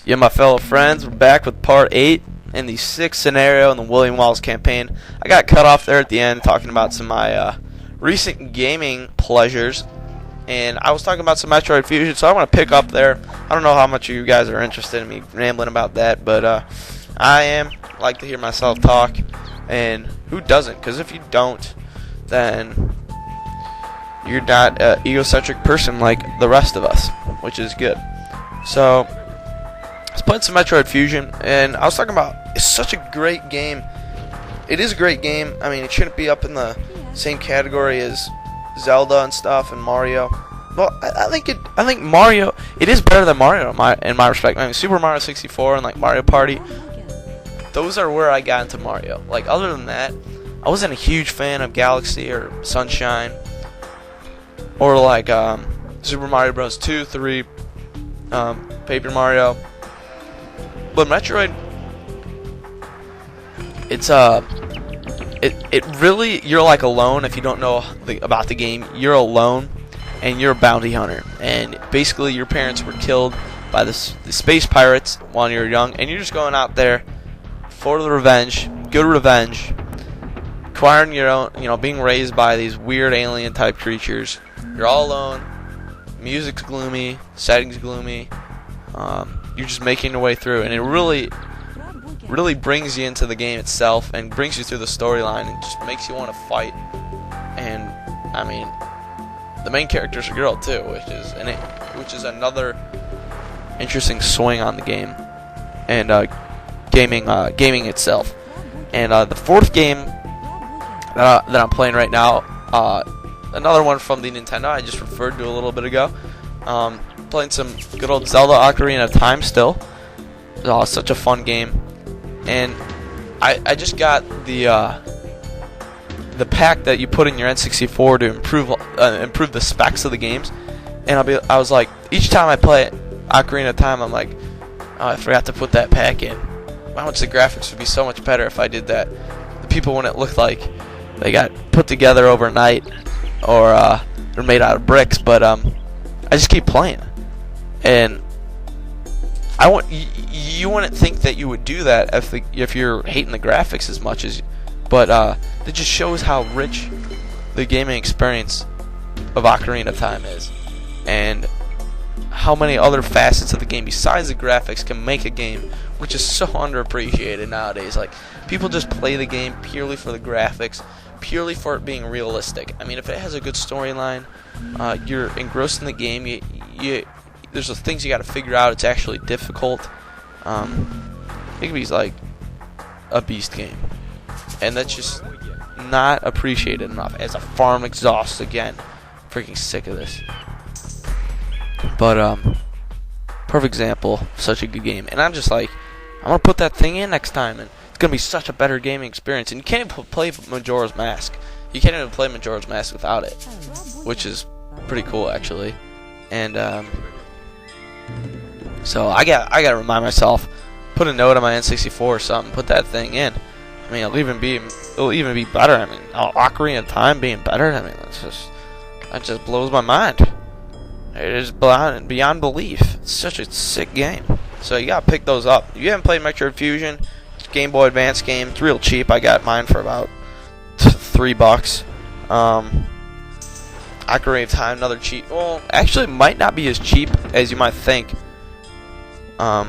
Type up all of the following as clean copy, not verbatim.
Yeah, my fellow friends, we're back with part 8 in the 6th scenario in the William Wallace campaign. I got cut off there at the end talking about some of my recent gaming pleasures, and I was talking about some Metroid Fusion, so I want to pick up there. I don't know how much of you guys are interested in me rambling about that, but I like to hear myself talk, and who doesn't? Because if you don't, then you're not an egocentric person like the rest of us, which is good. So I was playing some Metroid Fusion, and I was talking about it's such a great game. It is a great game. I mean, it shouldn't be up in the same category as Zelda and stuff and Mario. Well, I think Mario. It is better than Mario in my respect. I mean, Super Mario 64 and like Mario Party. Those are where I got into Mario. Like other than that, I wasn't a huge fan of Galaxy or Sunshine or like Super Mario Bros. 2, 3, Paper Mario. But Metroid, it's it really, you're like alone if you don't know about the game. You're alone, and you're a bounty hunter, and basically your parents were killed by the space pirates while you were young, and you're just going out there for the revenge, good revenge, acquiring your own, being raised by these weird alien type creatures. You're all alone. Music's gloomy, setting's gloomy. You're just making your way through, and it really brings you into the game itself and brings you through the storyline and just makes you want to fight. And I mean, the main character's a girl too, which is another interesting swing on the game and gaming itself. And the fourth game that I'm playing right now, another one from the Nintendo I just referred to a little bit ago. Playing some good old Zelda Ocarina of Time still. Such a fun game. And I just got the pack that you put in your N64 to improve the specs of the games. And I was like, each time I play Ocarina of Time, I'm like, oh, I forgot to put that pack in. How much the graphics would be so much better if I did that. The people wouldn't look like they got put together overnight or they're made out of bricks. But I just keep playing. And you wouldn't think that you would do that if you're hating the graphics as much as, but it just shows how rich the gaming experience of Ocarina of Time is, and how many other facets of the game besides the graphics can make a game, which is so underappreciated nowadays. Like, people just play the game purely for the graphics, purely for it being realistic. I mean, if it has a good storyline, you're engrossed in the game. There's things you got to figure out. It's actually difficult. It can be like a beast game, and that's just not appreciated enough. As a farm exhaust again, freaking sick of this. But perfect example of such a good game, and I'm just like, I'm gonna put that thing in next time, and it's gonna be such a better gaming experience. And you can't even play Majora's Mask. You can't even play Majora's Mask without it, which is pretty cool actually. And so I gotta remind myself, put a note on my N64 or something, put that thing in. I mean, it'll even be better. I mean, Ocarina of Time being better. I mean, that just blows my mind. It is beyond belief. It's such a sick game. So you gotta pick those up. If you haven't played Metroid Fusion, it's a Game Boy Advance game. It's real cheap. I got mine for about $3. Ocarina of Time, another cheap. Well, actually, it might not be as cheap as you might think. But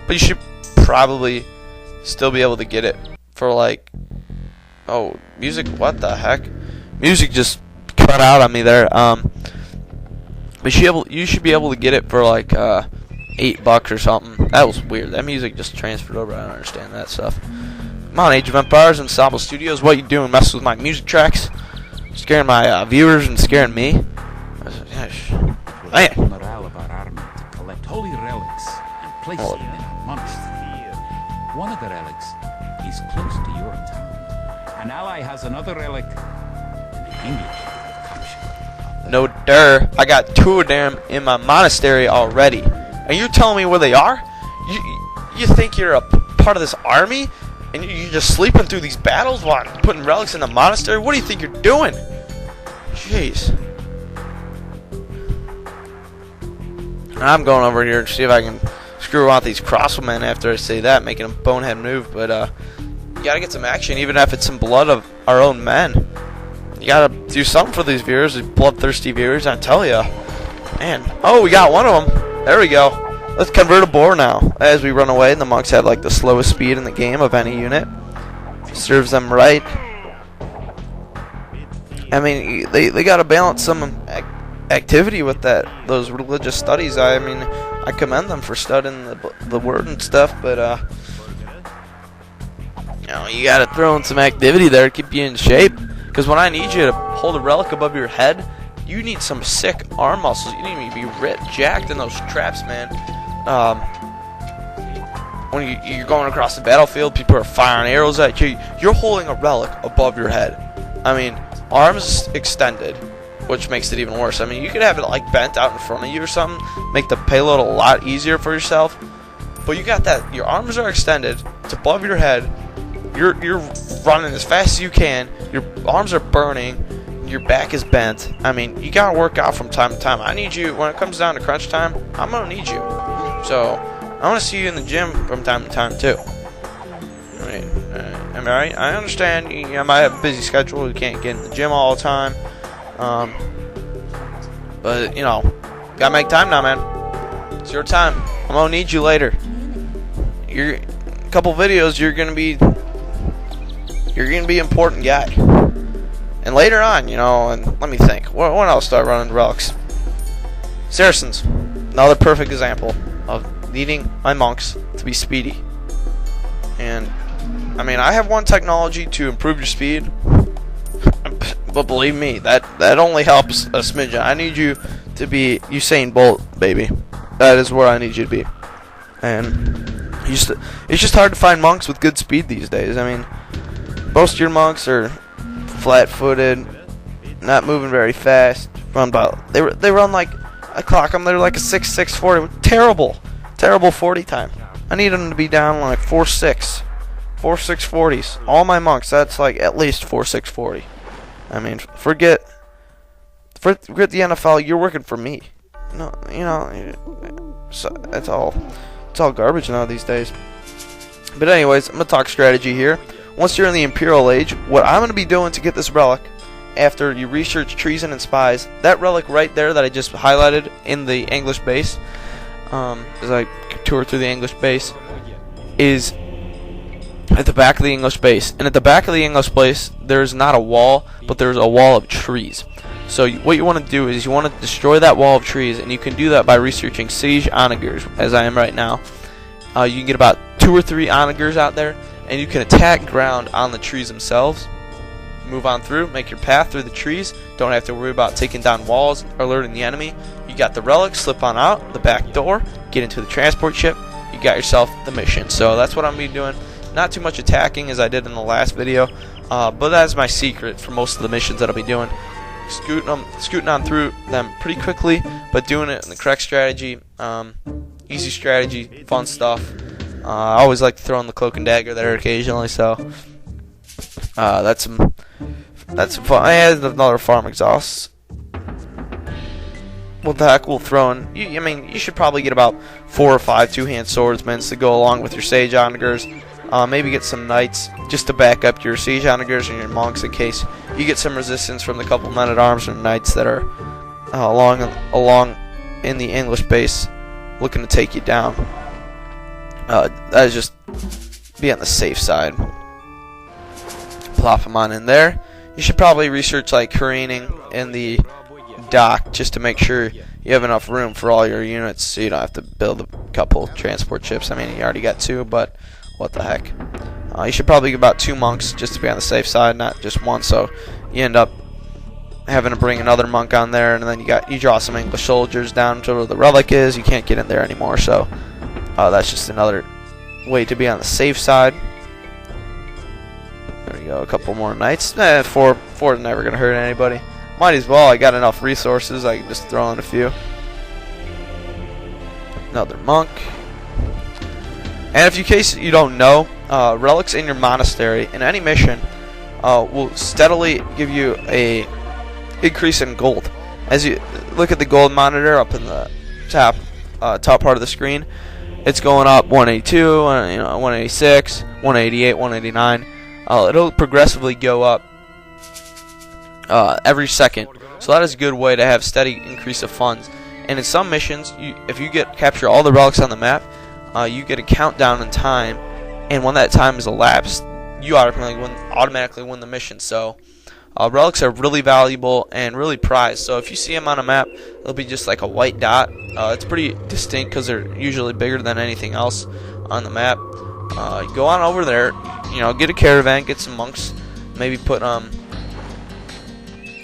you should probably still be able to get it for like, oh, music, what the heck? Music just cut out on me there. But you should be able to get it for like $8 or something. That was weird. That music just transferred over. I don't understand that stuff. Come on, Age of Empires Ensemble Studios, what you doing? Messing with my music tracks? Scaring my viewers and scaring me? Man. Morale of our army to collect holy relics and place them in a monastery. One of the relics is close to your town. An ally has another relic, and the English have captured. No der. I got 2 of them in my monastery already. And you're telling me where they are? You think you're a part of this army? And you're just sleeping through these battles while putting relics in the monastery? What do you think you're doing? Jeez. I'm going over here to see if I can screw out these crossbowmen after I say that, making a bonehead move. But you gotta get some action, even if it's some blood of our own men. You gotta do something for these viewers, these bloodthirsty viewers. I tell ya, man. Oh, we got one of them. There we go. Let's convert a boar now. As we run away, and the monks had like the slowest speed in the game of any unit. Serves them right. I mean, they gotta balance some activity with those religious studies. I mean, I commend them for studying the word and stuff, but you know, you gotta throw in some activity there to keep you in shape. Because when I need you to hold a relic above your head, you need some sick arm muscles. You need to be ripped, jacked in those traps, man. When you're going across the battlefield, people are firing arrows at you. You're holding a relic above your head. I mean, arms extended, which makes it even worse. I mean, you could have it like bent out in front of you or something, make the payload a lot easier for yourself. But you got that. Your arms are extended. It's above your head. You're running as fast as you can. Your arms are burning. Your back is bent. I mean, you gotta work out from time to time. I need you when it comes down to crunch time. I'm gonna need you. So I want to see you in the gym from time to time too. I mean, am I right? I understand you might have a busy schedule. You can't get in the gym all the time. But you know, gotta make time now, man. It's your time. I'm gonna need you later. You're a couple videos. You're gonna be an important guy. And later on, you know, and let me think. When I'll start running relics. Saracens, another perfect example of needing my monks to be speedy. And I mean, I have one technology to improve your speed, but believe me, that only helps a smidgen. I need you to be Usain Bolt, baby. That is where I need you to be. And it's just hard to find monks with good speed these days. I mean, most of your monks are flat-footed, not moving very fast. They run like, I clock them. They're like a 6.40. Terrible 40 time. I need them to be down like 4.6, 4.640s. All my monks, that's like at least 4.640. I mean, forget the NFL. You're working for me. No, you know, so it's all garbage now these days. But anyways, I'm gonna talk strategy here. Once you're in the Imperial Age, what I'm going to be doing to get this relic, after you research treason and spies, that relic right there that I just highlighted in the English base, as I tour through the English base, is at the back of the English base. And at the back of the English base, there's not a wall, but there's a wall of trees. So what you want to do is you want to destroy that wall of trees, and you can do that by researching siege onagers, as I am right now. You can get about 2 or 3 onagers out there, and you can attack ground on the trees themselves. Move on through, make your path through the trees. Don't have to worry about taking down walls or alerting the enemy. You got the relic, slip on out the back door, get into the transport ship. You got yourself the mission. So that's what I'm going to be doing. Not too much attacking as I did in the last video, but that's my secret for most of the missions that I'll be doing. Scooting on through them pretty quickly, but doing it in the correct strategy. Easy strategy, fun stuff. I always like to throw in the cloak and dagger there occasionally, so that's some fun. I had another farm exhaust. What the heck, we'll throw in. I mean, you should probably get about 4 or 5 two-hand swordsmen to go along with your sage onagers. Maybe get some knights just to back up your siege onagers and your monks in case you get some resistance from the couple men-at-arms and knights that are along in the English base looking to take you down. That is just be on the safe side. Plop them on in there. You should probably research like careening in the dock just to make sure you have enough room for all your units so you don't have to build a couple transport ships. I mean, you already got 2, but what the heck. You should probably get about 2 monks just to be on the safe side, not just 1, so you end up having to bring another monk on there, and then you draw some English soldiers down to where the relic is. You can't get in there anymore, so that's just another way to be on the safe side. There we go, a couple more knights. 4 is never going to hurt anybody. Might as well, I got enough resources, I can just throw in a few. Another monk. And if in case you don't know, relics in your monastery, in any mission, will steadily give you a increase in gold. As you look at the gold monitor up in the top part of the screen, it's going up 182, 186, 188, 189. It'll progressively go up every second. So that is a good way to have steady increase of funds. And in some missions, if you capture all the relics on the map, you get a countdown in time, and when that time is elapsed, you automatically win the mission. So relics are really valuable and really prized. So if you see them on a map, it'll be just like a white dot. It's pretty distinct because they're usually bigger than anything else on the map. Go on over there, get a caravan, get some monks, maybe put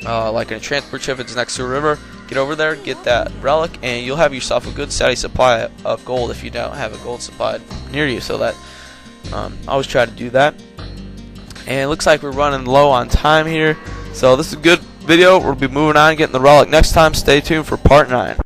like a transport ship if it's next to a river. Get over there, get that relic, and you'll have yourself a good steady supply of gold if you don't have a gold supply near you. So that always try to do that. And it looks like we're running low on time here, so this is a good video. We'll be moving on, getting the relic next time. Stay tuned for part 9.